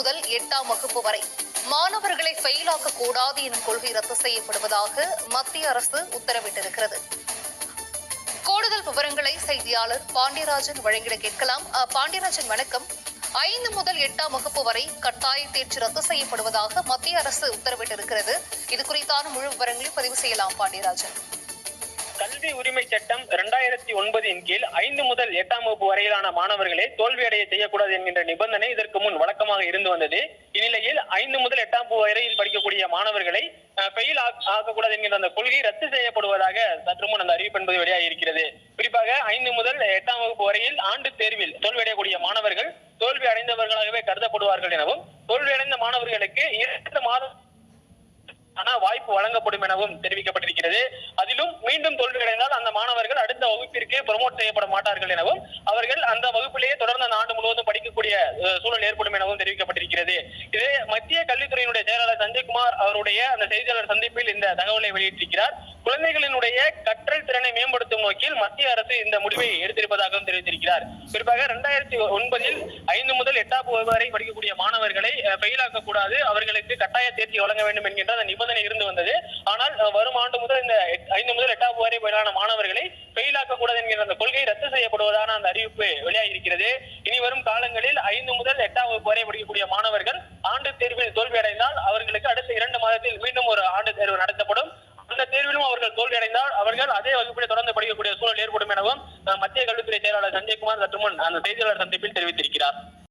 முதல் 8ஆம் வகுப்பு வரை மாணவர்களை ஃபெயிலாக்க கூடாது எனும் கொள்கை ரத்து செய்யப்படுவதாக மத்திய அரசு உத்தரவிட்டிருக்கிறது. கூடுதல் விவரங்களை செய்தியாளர் பாண்டியராஜன் வழங்கிட கேட்கலாம். பாண்டியராஜன், வணக்கம். 5 முதல் 8ஆம் வகுப்பு வரை கட்டாய தேர்ச்சி ரத்து செய்யப்படுவதாக மத்திய அரசு உத்தரவிட்டிருக்கிறது. இது குறித்தான முழு விவரங்களை பதிவு செய்யலாம் பாண்டியராஜன். கல்வி உரிமை சட்டம் 2009 கீழ் 5 முதல் 8ஆம் வகுப்பு வரையிலான மாணவர்களை தோல்வியடைய செய்யக்கூடாது என்கின்ற நிபந்தனை இதற்கு முன் வழக்கமாக இருந்து வந்தது. இந்நிலையில் 5 முதல் 8ஆம் வகுப்பு வரையில் படிக்கக்கூடிய மாணவர்களை ஃபெயில் ஆக்கக்கூடாது என்கின்ற அந்த கொள்கை ரத்து செய்யப்படுவதாக சற்று முன் அந்த அறிவிப்பு என்பது வெளியாக இருக்கிறது. குறிப்பாக 5 முதல் 8ஆம் வகுப்பு வரையில் ஆண்டு தேர்வில் தோல்வியடையக்கூடிய மாணவர்கள் தோல்வி அடைந்தவர்களாகவே கருதப்படுவார்கள் எனவும், தோல்வியடைந்த மாணவர்களுக்கு 2 மாதம் வாய்ப்பு வழங்கப்படும் எனவும் தெரிவிக்கப்பட்டிருக்கிறது. அதிலும் மீண்டும் தோல்வியடைந்தால் அந்த மாணவர்கள் அடுத்த வகுப்பிற்கு ப்ரமோட் செய்யப்பட மாட்டார்கள் எனவும், அவர்கள் அந்த வகுப்பிலேயே தொடர்ந்து அந்த ஆண்டு முழுவதும் படிக்கக்கூடிய சூழல் ஏற்படும் எனவும் தெரிவிக்கப்பட்டிருக்கிறது. இது மத்திய கல்வித்துறையினுடைய செயலாளர் சஞ்சய்குமார் அவருடைய அந்த செய்தியாளர் சந்திப்பில் இந்த தகவலை வெளியிட்டிருக்கிறார். குழந்தைகளினுடைய கற்றல் திறனை மேம்படுத்தும் நோக்கில் மத்திய அரசு இந்த முடிவை எடுத்திருப்பதாகவும் தெரிவித்திருக்கிறார். குறிப்பாக 2009 5 முதல் 8ஆம் வகுப்பு வரை படிக்கக்கூடிய மாணவர்களை ஃபெயிலாக்க கூடாது, அவர்களுக்கு கட்டாய தேர்ச்சி வழங்க வேண்டும் என்கின்ற அந்த நிபந்தனை இருந்து வந்தது. ஆனால் வரும் ஆண்டு முதல் இந்த 5 முதல் 8ஆம் வகுப்பு வரையிலான மாணவர்களை ஃபெயிலாக்க கூடாது என்கிற அந்த கொள்கை ரத்து செய்யப்படுவதான அந்த அறிவிப்பு வெளியாகி இருக்கிறது. இனி வரும் காலங்களில் 5 முதல் 8ஆம் வகுப்பு வரை படிக்கக்கூடிய மாணவர்கள் ஆண்டு தேர்வில் தோல்வியடைந்தால் அவர்களுக்கு அடுத்த 2 மாதத்தில் மீண்டும் ஒரு ஆண்டு தேர்வு நடத்தப்படும். அந்த தேர்விலும் அவர்கள் தோல்வியடைந்தால் அவர்கள் அதே வகுப்பில் தொடர்ந்து படிக்கக்கூடிய சூழல் ஏற்படும் எனவும் மத்திய கல்வித்துறை செயலாளர் சஞ்சய்குமார் சற்று முன் அந்த செய்தியாளர் சந்திப்பில்